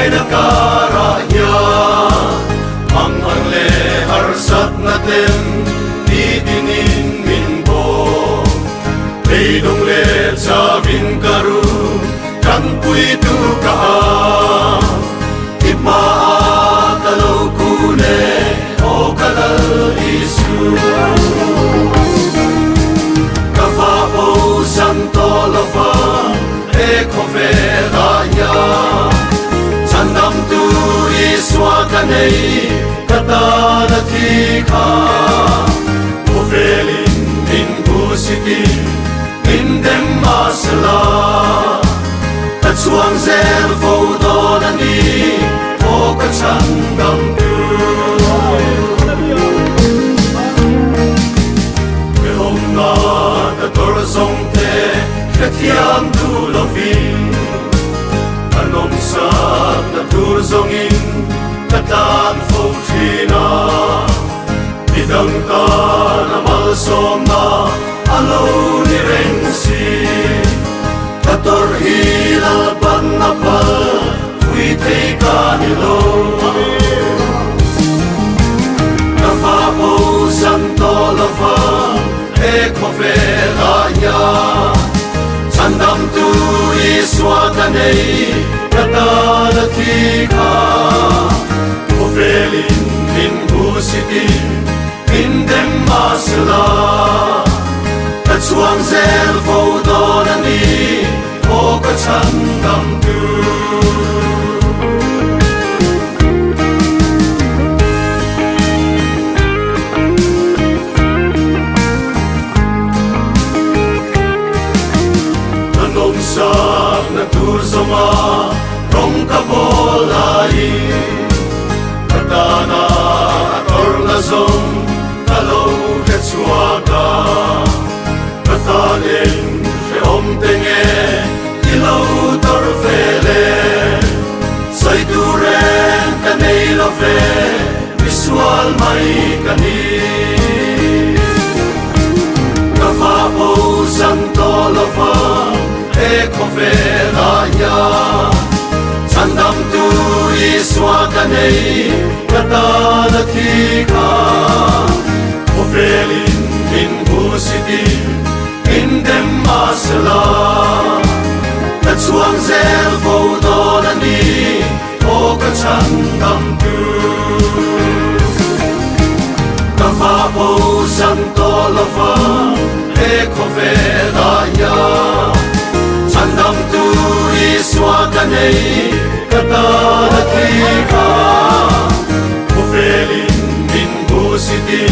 na karahya ang le harsat natin titinin minbo Leidong le sabin karu kan puitu kaa Ipa kalau kune o kalal isu Kafao santo lova eko vedaya Sandam tu iswa kanei kata natika Ovelin din busiti indem masala Tatsuang zel fodonani o katsandam tu Kelom na katorzong te katiam tu lovin Anom sat na turzongin katan fauchina Bidang ka na malsom na alo ni rensi Kator hilal pan napal fuitei kanilo Kafapo santo lova eko vedaya Sandam tu iswa kanei kata natika Ovelin min busiti indem masala Tatsuang zel fodonani o katsandam tu Sak na turzoma rong kabolai Katana ator na zong kalau ketsuaga Kataling sheom tenge ilaw torfele Say duren kanei love visual mai kani Kafapo santo lova eko vedaya Sandam tu iswa kanei kata natika Ovelin din busiti indem masala Tatsuang zel fodonani o katsandam tu Kafapo santo lova eko vedaya Sandam tu iswa kanei kata natika Ovelin din busiti